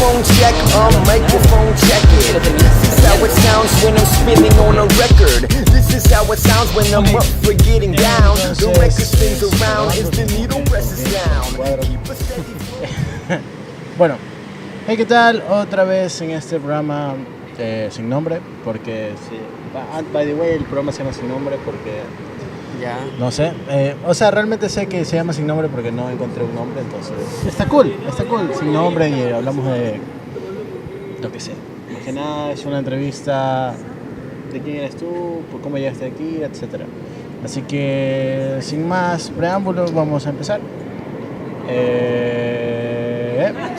Microphone check, microphone check it. This is how it sounds when I'm spinning on a record. This is how it sounds when I'm up for getting down. The record spins around as the needle presses down. Keep a steady. Bueno, hey, ¿qué tal? Otra vez en este programa sin nombre, porque by the way, el programa se llama Sin Nombre porque no sé, o sea, realmente sé que se llama Sin Nombre porque no encontré un nombre, entonces está cool, Sin Nombre, y hablamos de lo que sea. Más que nada es una entrevista de quién eres tú, por cómo llegaste aquí, etcétera. Así que sin más preámbulos vamos a empezar.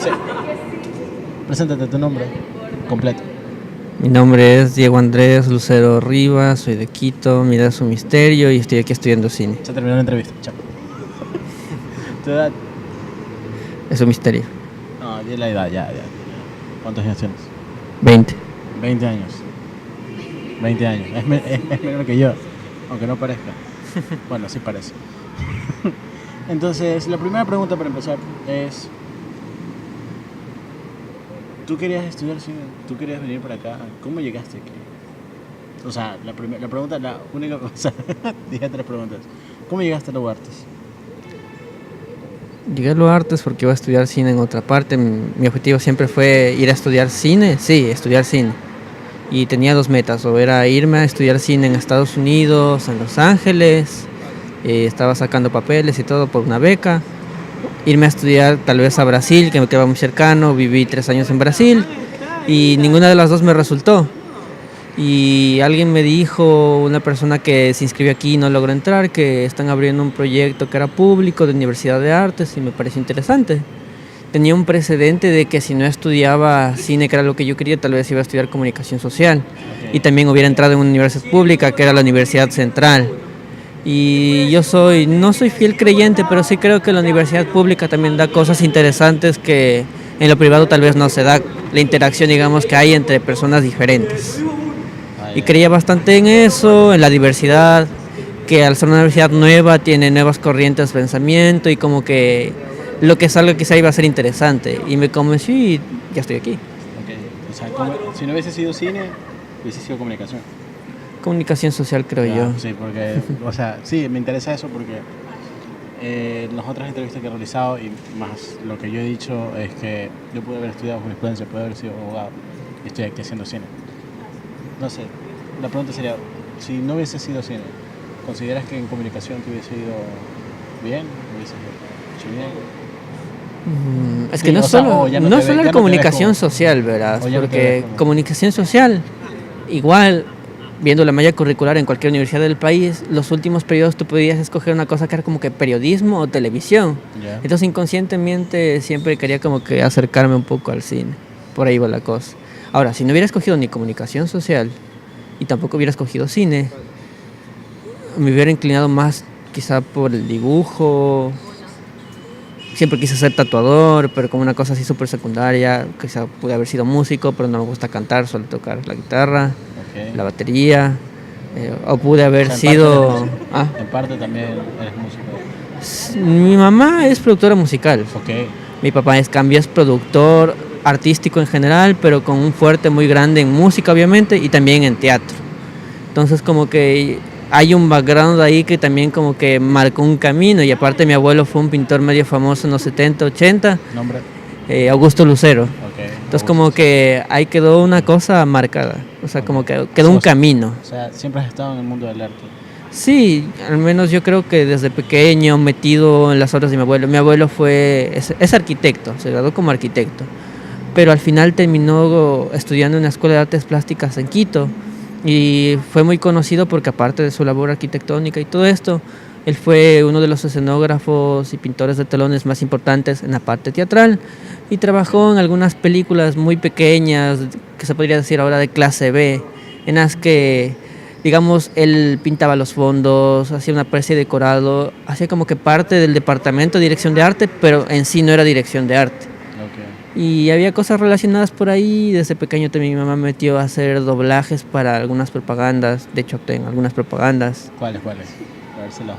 Sí. Preséntate tu nombre completo. Mi nombre es Diego Andrés Lucero Rivas, soy de Quito, mi edad es un misterio y estoy aquí estudiando cine. Se terminó la entrevista, chao. ¿Tu edad? Es un misterio. No, di la edad, ya. ¿Cuántos años tienes? 20. 20 años. 20 años. Es menor que yo, aunque no parezca. Bueno, sí parece. Entonces, la primera pregunta para empezar es... ¿Tú querías estudiar cine? ¿Tú querías venir para acá? ¿Cómo llegaste aquí? O sea, la pregunta, la única cosa... Dije 3 preguntas. ¿Cómo llegaste a Los Artes? Llegué a Los Artes porque iba a estudiar cine en otra parte. Mi objetivo siempre fue ir a estudiar cine. Sí, estudiar cine. Y tenía 2 metas. O era irme a estudiar cine en Estados Unidos, en Los Ángeles. Estaba sacando papeles y todo por una beca. Irme a estudiar tal vez a Brasil, que me quedaba muy cercano. Viví 3 años en Brasil y ninguna de las 2 me resultó. Y alguien me dijo, una persona que se inscribió aquí y no logró entrar, que están abriendo un proyecto que era público de Universidad de Artes, y me pareció interesante. Tenía un precedente de que si no estudiaba cine, que era lo que yo quería, tal vez iba a estudiar comunicación social. Y también hubiera entrado en una universidad pública, que era la Universidad Central. Y yo no soy fiel creyente, pero sí creo que la universidad pública también da cosas interesantes que en lo privado tal vez no se da, la interacción, digamos, que hay entre personas diferentes. Y creía bastante en eso, en la diversidad, que al ser una universidad nueva tiene nuevas corrientes de pensamiento y como que lo que salga quizá iba a ser interesante. Y me convencí y ya estoy aquí. Okay. O sea, si no hubiese sido cine, hubiese sido comunicación. Comunicación social, creo yo. Sí, porque, o sea, sí, me interesa eso porque en las otras entrevistas que he realizado y más lo que yo he dicho es que yo pude haber estudiado jurisprudencia, pude haber sido abogado y estoy aquí haciendo cine. No sé, la pregunta sería, si no hubiese sido cine, ¿consideras que en comunicación te hubiese ido bien? ¿Hubiese hecho bien? Es que sí, no solo la comunicación social, verás, porque comunicación social, igual, viendo la malla curricular en cualquier universidad del país, los últimos periodos tú podías escoger una cosa que era como que periodismo o televisión. Yeah. Entonces inconscientemente siempre quería como que acercarme un poco al cine. Por ahí va la cosa. Ahora, si no hubiera escogido ni comunicación social y tampoco hubiera escogido cine, me hubiera inclinado más quizá por el dibujo. Siempre quise ser tatuador, pero como una cosa así súper secundaria. Quizá pude haber sido músico, pero no me gusta cantar, solo tocar la guitarra. La batería, o pude haber sido... En parte también eres músico. Mi mamá es productora musical. Okay. Mi papá es productor artístico en general, pero con un fuerte muy grande en música, obviamente, y también en teatro. Entonces como que hay un background ahí que también como que marcó un camino, y aparte mi abuelo fue un pintor medio famoso en los 70, 80. ¿Nombre? Augusto Lucero. Okay. Entonces como que ahí quedó una cosa marcada, o sea, como que quedó un camino. O sea, siempre has estado en el mundo del arte. Sí, al menos yo creo que desde pequeño metido en las obras de mi abuelo. Mi abuelo es arquitecto, se graduó como arquitecto, pero al final terminó estudiando en la Escuela de Artes Plásticas en Quito y fue muy conocido porque aparte de su labor arquitectónica y todo esto, él fue uno de los escenógrafos y pintores de telones más importantes en la parte teatral y trabajó en algunas películas muy pequeñas, que se podría decir ahora de clase B, en las que, digamos, él pintaba los fondos, hacía una especie de decorado, hacía como que parte del departamento de dirección de arte, pero en sí no era dirección de arte. Okay. Y había cosas relacionadas por ahí. Desde pequeño también mi mamá me metió a hacer doblajes para algunas propagandas, de hecho actué en algunas propagandas. ¿Cuáles? A ver si las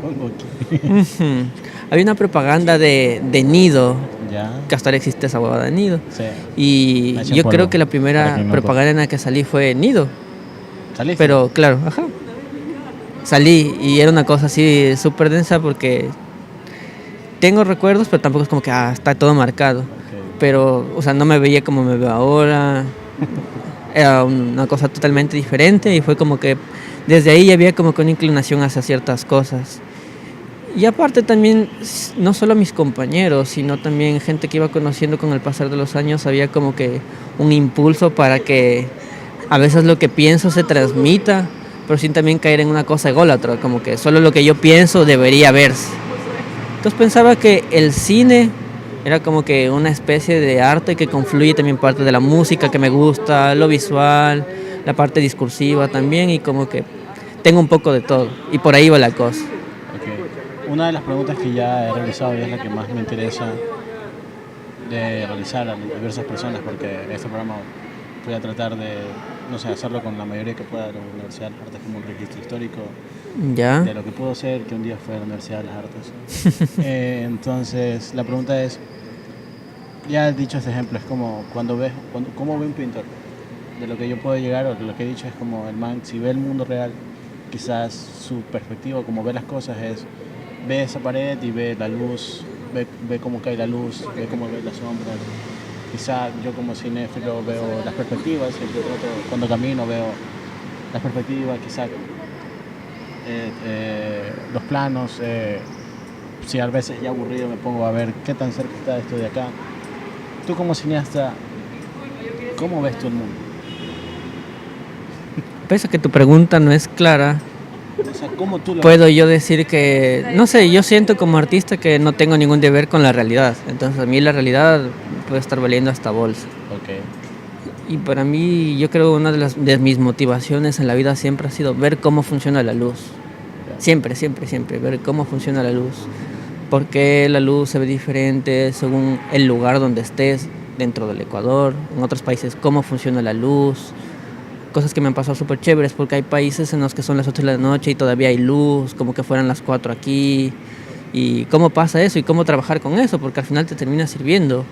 pongo aquí. Había una propaganda de Nido, que hasta ahora existe esa huevada de Nido. Sí. Y yo polvo, creo que la para primera que no propaganda en la que salí fue Nido. ¿Saliste? Pero claro, salí y era una cosa así súper densa porque tengo recuerdos, pero tampoco es como que está todo marcado. Okay. Pero, o sea, no me veía como me veo ahora. Era una cosa totalmente diferente y fue como que desde ahí ya había como que una inclinación hacia ciertas cosas. Y aparte también, no solo mis compañeros, sino también gente que iba conociendo con el pasar de los años, había como que un impulso para que a veces lo que pienso se transmita, pero sin también caer en una cosa ególatra, como que solo lo que yo pienso debería verse. Entonces pensaba que el cine era como que una especie de arte que confluye también parte de la música que me gusta, lo visual, la parte discursiva también, y como que tengo un poco de todo, y por ahí va la cosa. Okay. Una de las preguntas que ya he realizado y es la que más me interesa de realizar a diversas personas, porque este programa voy a tratar de, no sé, hacerlo con la mayoría que pueda de la Universidad de las Artes, como un registro histórico de lo que pudo ser que un día fue la Universidad de las Artes. Entonces, la pregunta es, ya he dicho este ejemplo, es como cómo ve un pintor, de lo que yo puedo llegar, o de lo que he dicho es como el man, si ve el mundo real, quizás su perspectiva, como ve las cosas es, ve esa pared y ve la luz, ve cómo cae la luz, ve cómo ve las sombras. Quizá yo como cinéfilo veo las perspectivas, siempre cuando camino veo las perspectivas, quizá los planos, si a veces ya aburrido me pongo a ver qué tan cerca está esto de acá. Tú como cineasta, ¿cómo ves tú el mundo? Pese a que tu pregunta no es clara, O sea, ¿cómo tú lo puedo yo decir que, no sé, yo siento como artista que no tengo ningún deber con la realidad. Entonces a mí la realidad puede estar valiendo hasta bolsa. Okay. Y para mí, yo creo una de mis motivaciones en la vida siempre ha sido ver cómo funciona la luz. Siempre, ver cómo funciona la luz. Por qué la luz se ve diferente según el lugar donde estés, dentro del Ecuador, en otros países, cómo funciona la luz. Cosas que me han pasado súper chéveres, porque hay países en los que son las 8 de la noche y todavía hay luz, como que fueran las 4 aquí. Y cómo pasa eso y cómo trabajar con eso, porque al final te termina sirviendo.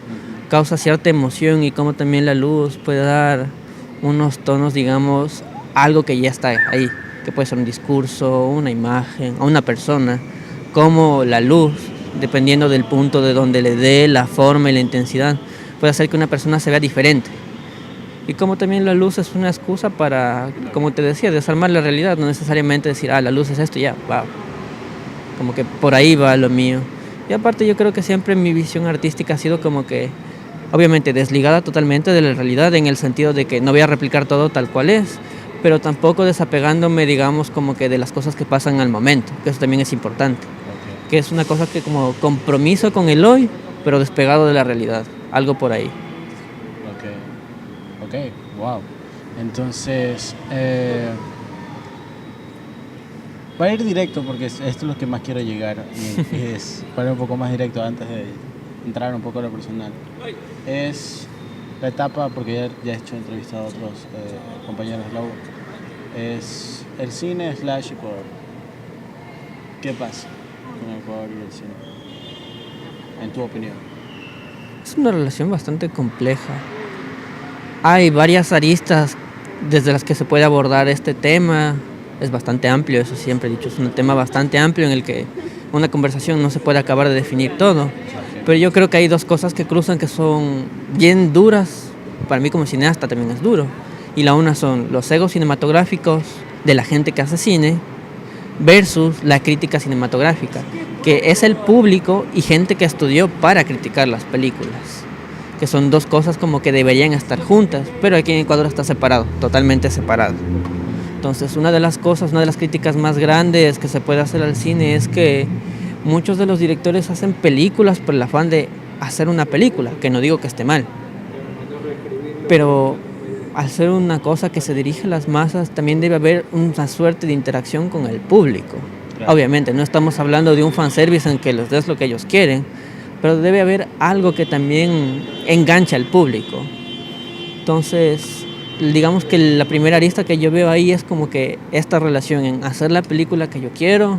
Causa cierta emoción, y cómo también la luz puede dar unos tonos, digamos, algo que ya está ahí, que puede ser un discurso, una imagen, o una persona. Como la luz, dependiendo del punto de donde le dé la forma y la intensidad, puede hacer que una persona se vea diferente. Y como también la luz es una excusa para, como te decía, desarmar la realidad, no necesariamente decir, la luz es esto, ya, va. Como que por ahí va lo mío. Y aparte yo creo que siempre mi visión artística ha sido como que, obviamente desligada totalmente de la realidad, en el sentido de que no voy a replicar todo tal cual es, pero tampoco desapegándome, digamos, como que de las cosas que pasan al momento, que eso también es importante. Okay. Que es una cosa que como compromiso con el hoy, pero despegado de la realidad, algo por ahí. Ok, wow. Entonces, para ir directo, porque esto es lo que más quiero llegar, es para ir un poco más directo antes de entrar un poco a lo personal. Es la etapa, porque ya he hecho entrevistas a otros compañeros de la U, es el cine / Ecuador. ¿Qué pasa con el Ecuador y el cine? En tu opinión. Es una relación bastante compleja. Hay varias aristas desde las que se puede abordar este tema. Es bastante amplio, eso siempre he dicho. Es un tema bastante amplio en el que una conversación no se puede acabar de definir todo. Pero yo creo que hay dos cosas que cruzan que son bien duras. Para mí como cineasta también es duro. Y la una son los egos cinematográficos de la gente que hace cine versus la crítica cinematográfica, que es el público y gente que estudió para criticar las películas. Que son dos cosas como que deberían estar juntas, pero aquí en Ecuador está separado, totalmente separado. Entonces una de las críticas más grandes que se puede hacer al cine es que muchos de los directores hacen películas por el afán de hacer una película, que no digo que esté mal, pero al ser una cosa que se dirige a las masas también debe haber una suerte de interacción con el público. Claro. Obviamente no estamos hablando de un fanservice en que les des lo que ellos quieren, pero debe haber algo que también engancha al público. Entonces, digamos que la primera arista que yo veo ahí es como que esta relación en hacer la película que yo quiero,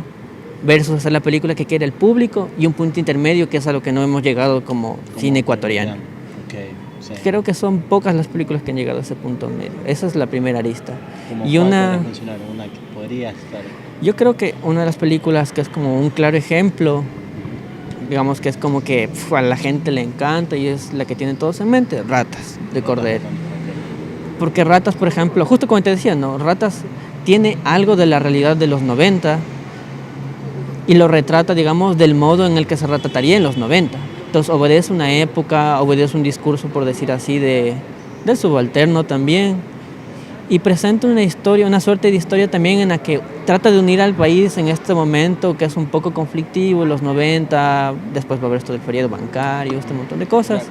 versus hacer la película que quiere el público y un punto intermedio que es a lo que no hemos llegado como cine ecuatoriano. Okay, sí. Creo que son pocas las películas que han llegado a ese punto medio. Esa es la primera arista. Y una que podría estar. Yo creo que una de las películas que es como un claro ejemplo, digamos que es como que a la gente le encanta y es la que tienen todos en mente, Ratas, de Cordero. Porque Ratas, por ejemplo, justo como te decía, ¿no? Ratas tiene algo de la realidad de los 90 y lo retrata, digamos, del modo en el que se retrataría en los 90. Entonces obedece una época, obedece un discurso, por decir así, del subalterno también. Y presenta una historia, una suerte de historia también en la que trata de unir al país en este momento que es un poco conflictivo, los 90, después va a haber esto del periodo bancario, este montón de cosas.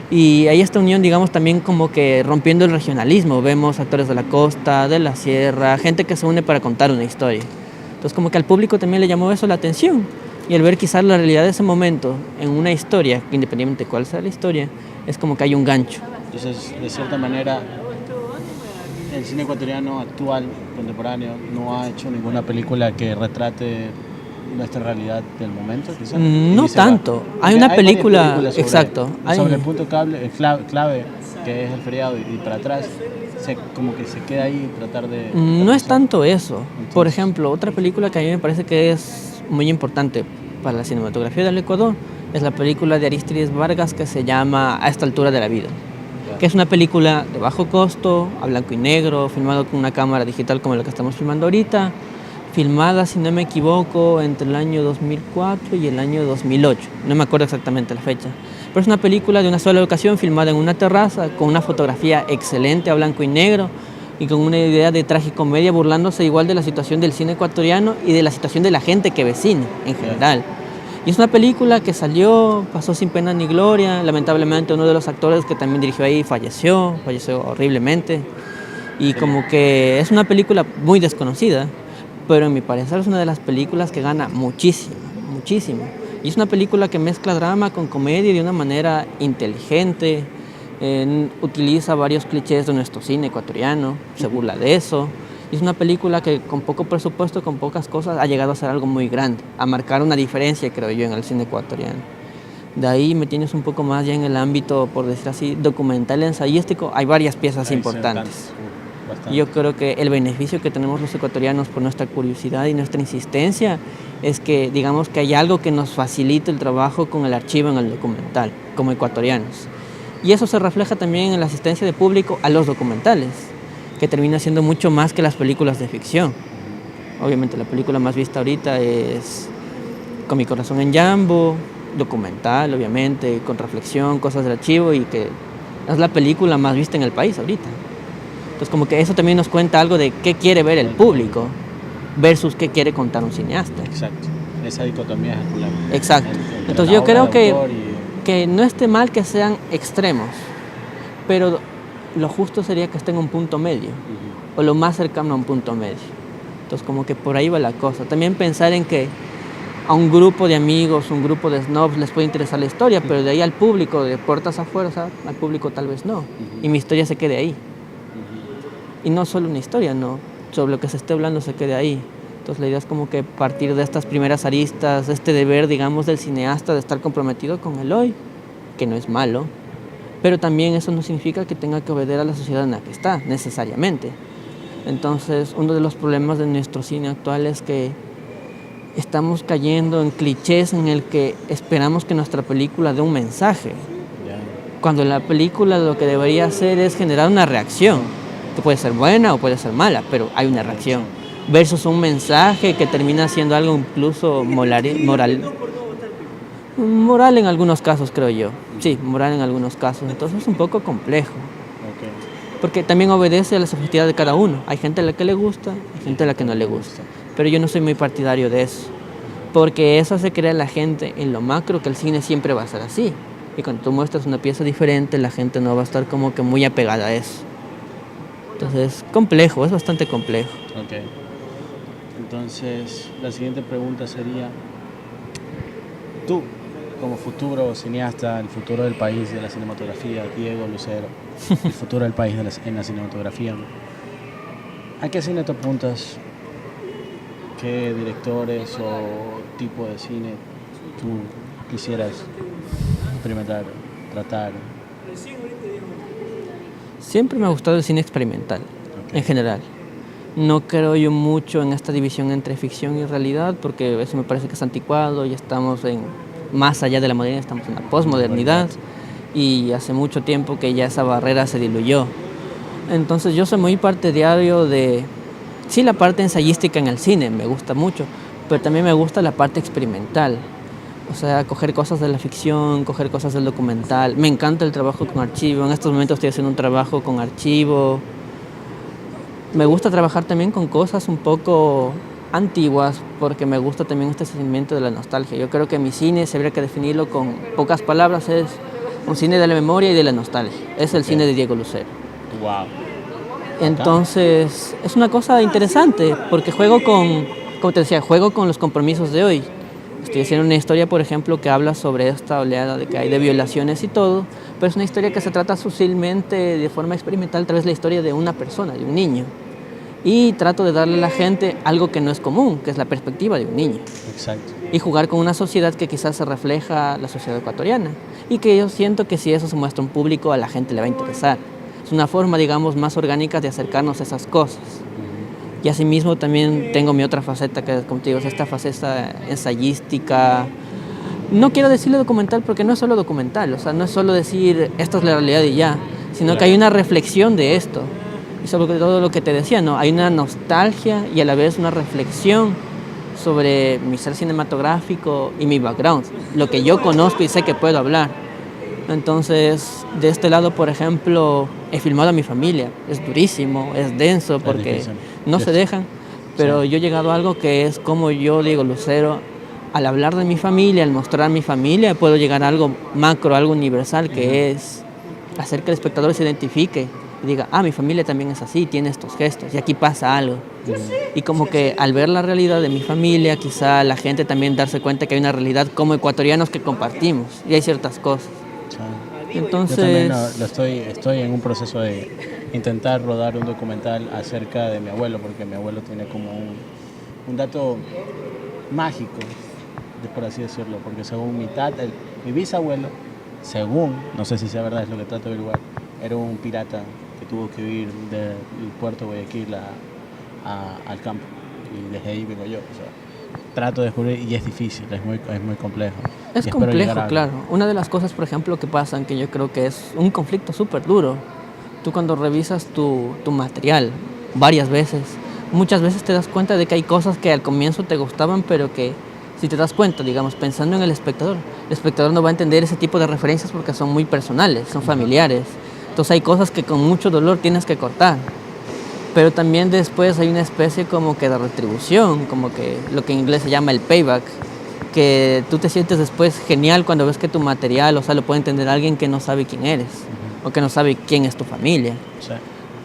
Y hay esta unión, digamos, también como que rompiendo el regionalismo. Vemos actores de la costa, de la sierra, gente que se une para contar una historia. Entonces como que al público también le llamó eso la atención. Y al ver quizás la realidad de ese momento en una historia, independientemente de cuál sea la historia, es como que hay un gancho. Entonces, de cierta manera, el cine ecuatoriano actual, contemporáneo, no ha hecho ninguna película que retrate nuestra realidad del momento, quizás. No tanto. Hay una película, exacto. Sobre el punto clave, que es el feriado, y para atrás, como que se queda ahí tratar de... No es tanto eso. Entonces, por ejemplo, otra película que a mí me parece que es muy importante para la cinematografía del Ecuador es la película de Arístides Vargas que se llama A esta altura de la vida, que es una película de bajo costo, a blanco y negro, filmado con una cámara digital como la que estamos filmando ahorita, filmada, si no me equivoco, entre el año 2004 y el año 2008, no me acuerdo exactamente la fecha, pero es una película de una sola ocasión, filmada en una terraza, con una fotografía excelente a blanco y negro, y con una idea de tragicomedia, burlándose igual de la situación del cine ecuatoriano y de la situación de la gente que ve cine en general. Y es una película que salió, pasó sin pena ni gloria. Lamentablemente uno de los actores que también dirigió ahí falleció horriblemente. Y como que es una película muy desconocida, pero en mi parecer es una de las películas que gana muchísimo, muchísimo. Y es una película que mezcla drama con comedia de una manera inteligente, utiliza varios clichés de nuestro cine ecuatoriano, se burla de eso. Y es una película que con poco presupuesto, con pocas cosas, ha llegado a ser algo muy grande, a marcar una diferencia, creo yo, en el cine ecuatoriano. De ahí me tienes un poco más ya en el ámbito, por decir así, documental, ensayístico. Hay varias piezas importantes. Yo creo que el beneficio que tenemos los ecuatorianos por nuestra curiosidad y nuestra insistencia es que, digamos, que hay algo que nos facilita el trabajo con el archivo en el documental, como ecuatorianos. Y eso se refleja también en la asistencia de público a los documentales, que termina siendo mucho más que las películas de ficción. Obviamente la película más vista ahorita es Con mi corazón en Jambo, documental, obviamente, con reflexión, cosas del archivo, y que es la película más vista en el país ahorita. Entonces como que eso también nos cuenta algo de qué quiere ver el público versus qué quiere contar un cineasta. Exacto, esa dicotomía es clave. Exacto. Entonces yo creo que no esté mal que sean extremos, pero lo justo sería que estén en un punto medio, o lo más cercano a un punto medio. Entonces como que por ahí va la cosa. También pensar en que a un grupo de amigos, un grupo de snobs les puede interesar la historia, pero de ahí al público, de puertas afuera, o sea, al público tal vez no. Y mi historia se quede ahí. Y no solo una historia, no, sobre lo que se esté hablando se quede ahí. Entonces la idea es como que partir de estas primeras aristas, este deber, digamos, del cineasta de estar comprometido con el hoy, que no es malo, pero también eso no significa que tenga que obedecer a la sociedad en la que está, necesariamente. Entonces, uno de los problemas de nuestro cine actual es que estamos cayendo en clichés en el que esperamos que nuestra película dé un mensaje, cuando la película lo que debería hacer es generar una reacción, que puede ser buena o puede ser mala, pero hay una reacción, versus un mensaje que termina siendo algo incluso moral en algunos casos, creo yo. Sí, moral en algunos casos. Entonces es un poco complejo. Porque también obedece a la subjetividad de cada uno. Hay gente a la que le gusta, hay gente a la que no le gusta. Pero yo no soy muy partidario de eso. Porque eso hace creer a la gente en lo macro que el cine siempre va a ser así. Y cuando tú muestras una pieza diferente, la gente no va a estar como que muy apegada a eso. Entonces es complejo, es bastante complejo. Ok. Entonces, la siguiente pregunta sería, tú, como futuro cineasta, el futuro del país de la cinematografía, Diego Lucero, el futuro del país en la cinematografía, ¿a qué cine te apuntas qué directores o tipo de cine tú quisieras experimentar, tratar? Siempre me ha gustado el cine experimental, en general. No creo yo mucho en esta división entre ficción y realidad, porque eso me parece que es anticuado, ya estamos más allá de la modernidad, estamos en la posmodernidad, y hace mucho tiempo que ya esa barrera se diluyó. Entonces yo soy muy partidario de, sí, la parte ensayística en el cine, me gusta mucho, pero también me gusta la parte experimental. O sea, coger cosas de la ficción, coger cosas del documental. Me encanta el trabajo con archivo. En estos momentos estoy haciendo un trabajo con archivo. Me gusta trabajar también con cosas un poco antiguas, porque me gusta también este sentimiento de la nostalgia. Yo creo que mi cine, si habría que definirlo con pocas palabras, es un cine de la memoria y de la nostalgia. Es el cine de Diego Lucero. Wow. Entonces, es una cosa interesante, porque como te decía, juego con los compromisos de hoy. Estoy haciendo una historia, por ejemplo, que habla sobre esta oleada de que hay de violaciones y todo, pero es una historia que se trata sutilmente, de forma experimental, a través de la historia de una persona, de un niño. Y trato de darle a la gente algo que no es común, que es la perspectiva de un niño. Exacto. Y jugar con una sociedad que quizás se refleja la sociedad ecuatoriana. Y que yo siento que si eso se muestra a un público, a la gente le va a interesar. Es una forma, digamos, más orgánica de acercarnos a esas cosas. Y asimismo también tengo mi otra faceta, que como te digo, es esta faceta ensayística. No quiero decirle documental porque no es solo documental, o sea, no es solo decir esto es la realidad y ya, sino que hay una reflexión de esto. Y sobre todo lo que te decía, ¿no? Hay una nostalgia y a la vez una reflexión sobre mi ser cinematográfico y mi background, lo que yo conozco y sé que puedo hablar. Entonces, de este lado, por ejemplo, he filmado a mi familia. Es durísimo, es denso porque no se dejan, pero yo he llegado a algo que es como yo digo, Lucero, al hablar de mi familia, al mostrar mi familia, puedo llegar a algo macro, algo universal, que es hacer que el espectador se identifique y diga, mi familia también es así, tiene estos gestos y aquí pasa algo. Y como que al ver la realidad de mi familia, quizá la gente también darse cuenta que hay una realidad como ecuatorianos que compartimos y hay ciertas cosas. Entonces, yo también estoy en un proceso de intentar rodar un documental acerca de mi abuelo, porque mi abuelo tiene como un dato mágico, por así decirlo, porque según mi bisabuelo, según, no sé si sea verdad, es lo que trato de averiguar, era un pirata que tuvo que huir del puerto de Guayaquil al campo, y desde ahí vengo yo, o sea, trato de descubrir y es difícil, es muy complejo. Es complejo, claro. Una de las cosas, por ejemplo, que pasan, que yo creo que es un conflicto súper duro, tú cuando revisas tu material varias veces, muchas veces te das cuenta de que hay cosas que al comienzo te gustaban, pero que si te das cuenta, digamos, pensando en el espectador no va a entender ese tipo de referencias porque son muy personales, son familiares. Entonces hay cosas que con mucho dolor tienes que cortar. Pero también después hay una especie como que de retribución, como que lo que en inglés se llama el payback, que tú te sientes después genial cuando ves que tu material, o sea, lo puede entender alguien que no sabe quién eres, o que no sabe quién es tu familia. Sí.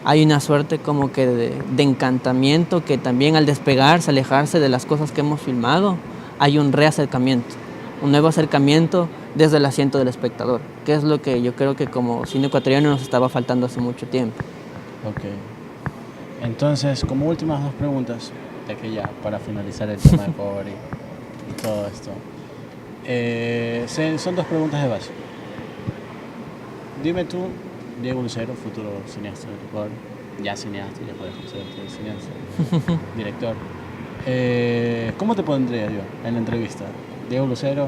Hay una suerte como que de encantamiento que también al despegarse, alejarse de las cosas que hemos filmado, hay un reacercamiento, un nuevo acercamiento desde el asiento del espectador, que es lo que yo creo que como cine ecuatoriano nos estaba faltando hace mucho tiempo. Ok. Entonces, como últimas dos preguntas, de que ya para finalizar el tema de Ecuador y todo esto, son dos preguntas de base. Dime tú, Diego Lucero, futuro cineasta del Ecuador, ya cineasta, ya puedes considerarte cineasta, director. ¿Cómo te pondría yo en la entrevista? Diego Lucero,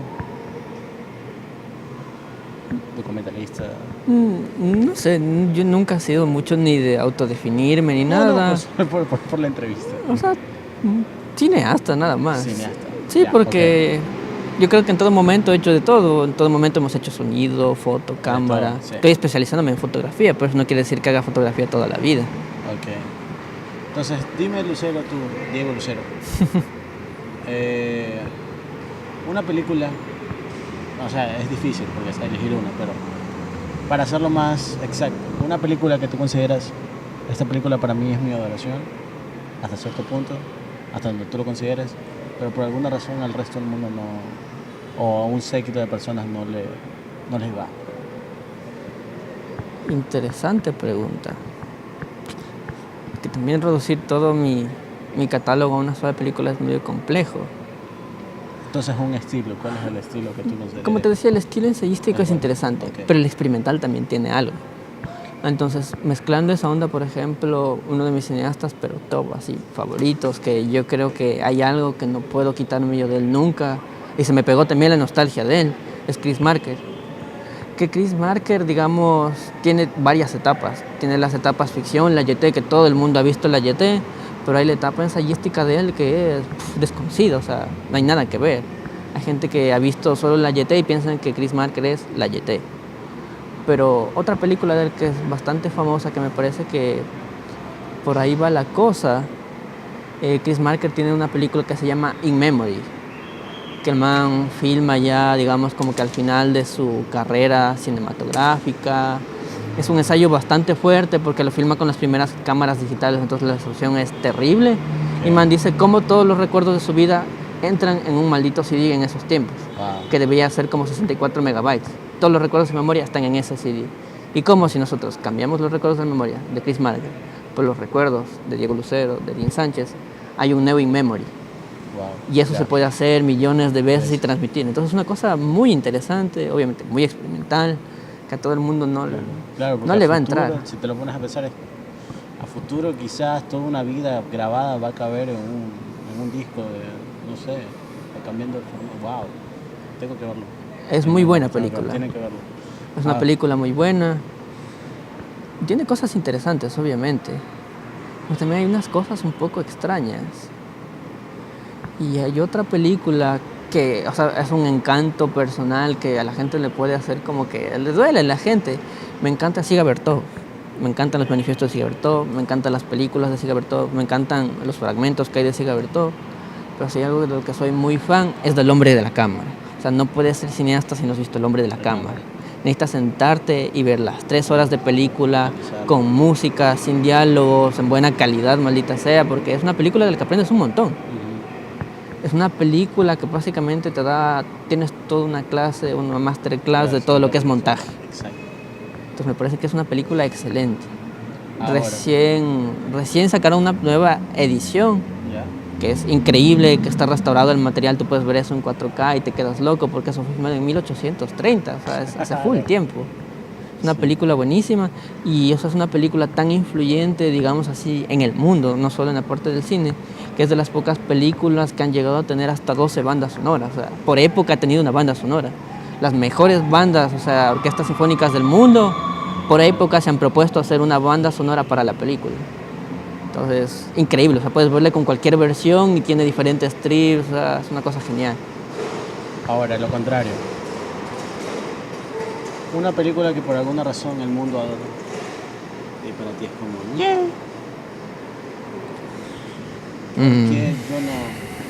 documentalista. No sé, yo nunca he sido mucho ni de autodefinirme ni nada. No, pues, por la entrevista. O sea, cineasta nada más. Cineasta. Sí, ya, porque yo creo que en todo momento he hecho de todo. En todo momento hemos hecho sonido, foto, cámara. Todo, sí. Estoy especializándome en fotografía, pero eso no quiere decir que haga fotografía toda la vida. Ok. Entonces, dime Lucero, tú, Diego Lucero. Una película, o sea, es difícil porque es elegir una, pero para hacerlo más exacto, una película que tú consideras, esta película para mí es mi adoración, hasta cierto punto, hasta donde tú lo consideres, pero por alguna razón al resto del mundo no, o a un séquito de personas no les va. Interesante pregunta. Que también reducir todo mi mi catálogo a una sola película es muy complejo. Entonces, un estilo. ¿Cuál es el estilo que tú nos dirías? Como te decía, el estilo ensayístico es interesante, okay. pero el experimental también tiene algo. Entonces, mezclando esa onda, por ejemplo, uno de mis cineastas, pero top, así, favoritos, que yo creo que hay algo que no puedo quitarme yo de él nunca, y se me pegó también la nostalgia de él, es Chris Marker. Que Chris Marker, digamos, tiene varias etapas. Tiene las etapas ficción, la YT, que todo el mundo ha visto la YT, pero hay la etapa ensayística de él que es desconocida, o sea, no hay nada que ver. Hay gente que ha visto solo la YT y piensan que Chris Marker es la YT. Pero otra película de él que es bastante famosa, que me parece que por ahí va la cosa, Chris Marker tiene una película que se llama In Memory, que el man filma ya, digamos, como que al final de su carrera cinematográfica. Es un ensayo bastante fuerte porque lo filma con las primeras cámaras digitales, entonces la resolución es terrible. Y man dice cómo todos los recuerdos de su vida entran en un maldito CD en esos tiempos, que debía ser como 64 megabytes. Todos los recuerdos de memoria están en ese CD. Y cómo si nosotros cambiamos los recuerdos de memoria de Chris Marker por los recuerdos de Diego Lucero, de Dean Sánchez, hay un nuevo In Memory. Y eso se puede hacer millones de veces y transmitir. Entonces es una cosa muy interesante, obviamente muy experimental, que a todo el mundo no le va a entrar. Si te lo pones a pensar, a futuro quizás toda una vida grabada va a caber en un disco de, no sé, va cambiando el formato. Wow, tengo que verlo. Es muy buena película. Tiene que verlo. Es una película muy buena. Tiene cosas interesantes, obviamente. Pero también hay unas cosas un poco extrañas. Y hay otra película que, o sea, es un encanto personal que a la gente le puede hacer como que le duele a la gente. Me encanta Siga Bertaux, me encantan los manifiestos de Siga Bertaux, me encantan las películas de Siga Bertaux, me encantan los fragmentos que hay de Siga Bertaux, pero si hay algo de lo que soy muy fan es del Hombre de la Cámara. O sea, no puedes ser cineasta si no has visto El Hombre de la Cámara. Necesitas sentarte y ver las 3 horas de película con música, sin diálogos, en buena calidad, maldita sea, porque es una película de la que aprendes un montón. Es una película que básicamente tienes toda una clase, una masterclass de todo lo que es montaje. Entonces me parece que es una película excelente. Recién sacaron una nueva edición, que es increíble, que está restaurado el material, tú puedes ver eso en 4K y te quedas loco porque eso fue filmado en 1830, o sea, hace full tiempo. Es una película buenísima y eso es una película tan influyente, digamos así, en el mundo, no solo en la parte del cine, que es de las pocas películas que han llegado a tener hasta 12 bandas sonoras. O sea, por época ha tenido una banda sonora. Las mejores bandas, o sea, orquestas sinfónicas del mundo, por época se han propuesto hacer una banda sonora para la película. Entonces, increíble, o sea, puedes verle con cualquier versión y tiene diferentes trips, o sea, es una cosa genial. Ahora, lo contrario. Una película que por alguna razón el mundo adora y para ti es como ¿por qué yo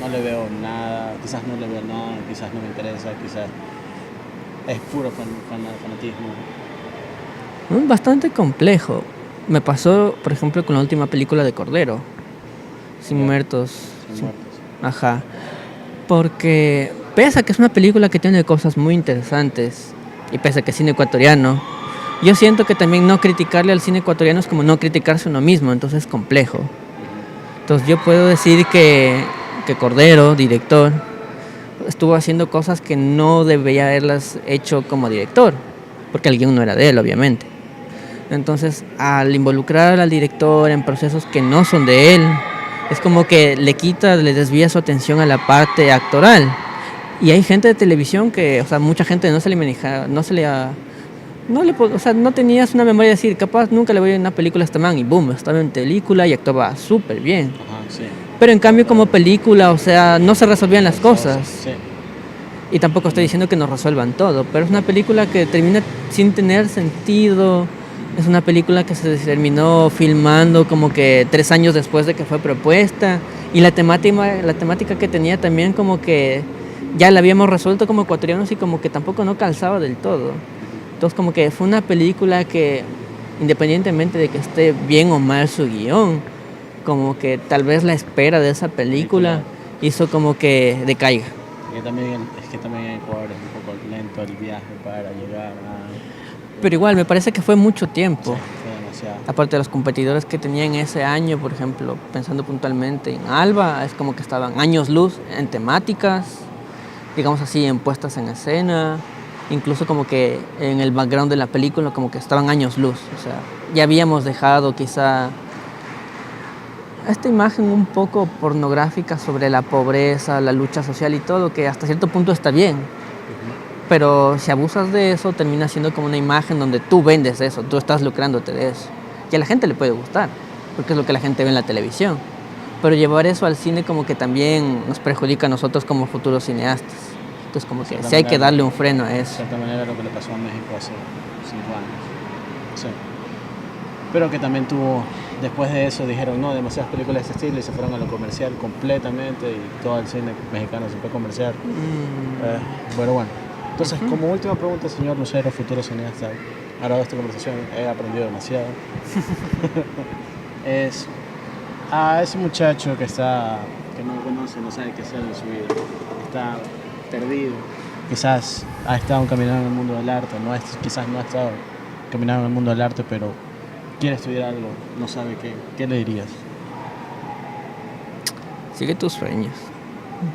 no le veo nada? Quizás no le veo nada, quizás no me interesa, quizás es puro fanatismo. Bastante complejo. Me pasó, por ejemplo, con la última película de Cordero, Sin Muertos. Ajá. Porque pese a que es una película que tiene cosas muy interesantes y pese a que es cine ecuatoriano, yo siento que también no criticarle al cine ecuatoriano es como no criticarse a uno mismo, entonces es complejo. Entonces yo puedo decir que Cordero, director, estuvo haciendo cosas que no debería haberlas hecho como director, porque el guión no era de él, obviamente. Entonces, al involucrar al director en procesos que no son de él, es como que le desvía su atención a la parte actoral. Y hay gente de televisión que, o sea, mucha gente no tenías una memoria de decir, capaz nunca le voy a ver una película a este man, y boom, estaba en película y actuaba súper bien. Ajá, sí. Pero en cambio como película, o sea, no se resolvían las cosas. Sí. Y tampoco estoy diciendo que nos resuelvan todo, pero es una película que termina sin tener sentido. Es una película que se terminó filmando como que 3 años después de que fue propuesta. Y la temática que tenía también como que ya la habíamos resuelto como ecuatorianos y como que tampoco no calzaba del todo. Entonces como que fue una película que, independientemente de que esté bien o mal su guión, como que tal vez la espera de esa película hizo como que decaiga. También en Ecuador es un poco lento el viaje para llegar a... Pero igual, me parece que fue mucho tiempo. Sí, sea... Aparte de los competidores que tenían ese año, por ejemplo, pensando puntualmente en Alba, es como que estaban años luz en temáticas, digamos así, en puestas en escena, incluso como que en el background de la película como que estaban años luz. O sea, ya habíamos dejado quizá esta imagen un poco pornográfica sobre la pobreza, la lucha social y todo, que hasta cierto punto está bien. Pero si abusas de eso, termina siendo como una imagen donde tú vendes eso, tú estás lucrándote de eso. Y a la gente le puede gustar, porque es lo que la gente ve en la televisión. Pero llevar eso al cine como que también nos perjudica a nosotros como futuros cineastas. Entonces como que sí hay que darle un freno a eso. De cierta manera lo que le pasó a México hace 5 años. Sí. Pero que también tuvo, después de eso dijeron, no, demasiadas películas de este estilo y se fueron a lo comercial completamente y todo el cine mexicano se fue comercial. Bueno. Entonces, como última pregunta, señor Lucero, futuro cineasta, ahora de esta conversación he aprendido demasiado. Es a ese muchacho que no conoce, no sabe qué hacer en su vida, está perdido, quizás ha estado caminando en el mundo del arte, quizás no ha estado caminando en el mundo del arte, pero quiere estudiar algo, no sabe qué le dirías. Sigue tus sueños.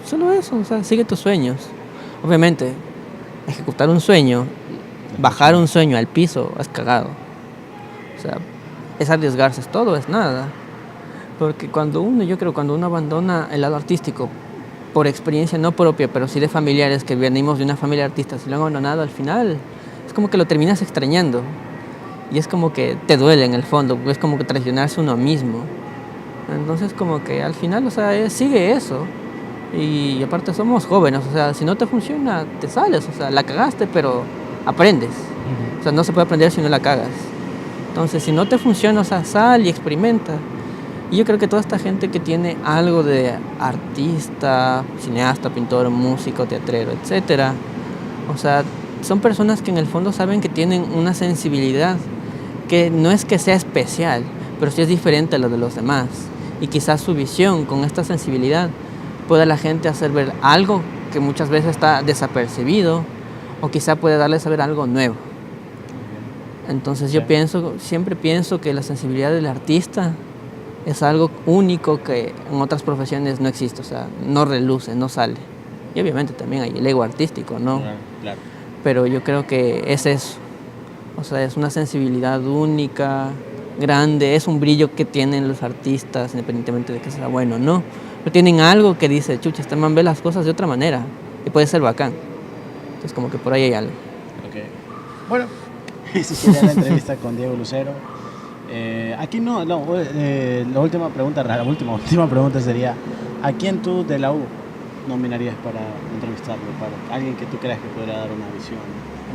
Solo eso, o sea, sigue tus sueños. Obviamente, ejecutar un sueño, bajar un sueño al piso, es cagado. O sea, es arriesgarse, es todo, es nada. Porque yo creo cuando uno abandona el lado artístico, por experiencia no propia, pero sí de familiares que venimos de una familia de artistas y lo han abandonado, al final es como que lo terminas extrañando. Y es como que te duele en el fondo, es como que traicionarse uno mismo. Entonces como que al final, o sea, sigue eso. Y aparte somos jóvenes, o sea, si no te funciona, te sales, o sea, la cagaste, pero aprendes. O sea, no se puede aprender si no la cagas. Entonces, si no te funciona, o sea, sal y experimenta. Y yo creo que toda esta gente que tiene algo de artista, cineasta, pintor, músico, teatrero, etcétera, o sea, son personas que en el fondo saben que tienen una sensibilidad que no es que sea especial, pero sí es diferente a lo de los demás. Y quizás su visión con esta sensibilidad puede a la gente hacer ver algo que muchas veces está desapercibido, o quizá puede darle a saber algo nuevo. Entonces yo siempre pienso que la sensibilidad del artista es algo único que en otras profesiones no existe, o sea, no reluce, no sale. Y obviamente también hay el ego artístico, ¿no? Claro. Pero yo creo que es eso, o sea, es una sensibilidad única, grande, es un brillo que tienen los artistas, independientemente de que sea bueno o no. Pero tienen algo que dice, chucha, este man ve las cosas de otra manera y puede ser bacán. Entonces como que por ahí hay algo. Okay. Bueno, esa sería la entrevista con Diego Lucero. Aquí la última pregunta sería, ¿a quién tú de la U nominarías para entrevistarlo? Para alguien que tú creas que podría dar una visión,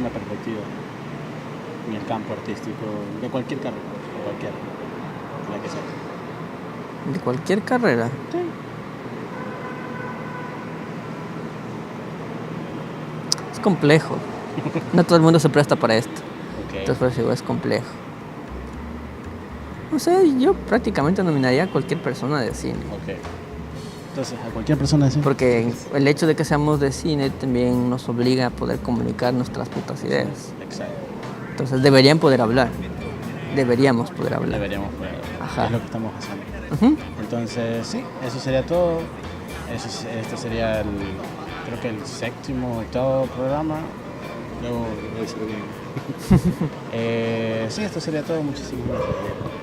una perspectiva en el campo artístico, de cualquier carrera, de cualquiera, la que sea. ¿De cualquier carrera? Sí. Es complejo. No todo el mundo se presta para esto. Okay. Entonces por eso digo, es complejo. No sé, yo prácticamente nominaría a cualquier persona de cine. Okay. Entonces, a cualquier persona de cine. Porque el hecho de que seamos de cine también nos obliga a poder comunicar nuestras putas ideas. Exacto. Entonces deberían poder hablar. Deberíamos poder hablar. Deberíamos poder hablar. Ajá. Es lo que estamos haciendo. Entonces, sí, eso sería todo. Este sería creo que el 7º, 8º programa. Luego voy a decirlo bien. Sí, esto sería todo. Muchísimas gracias.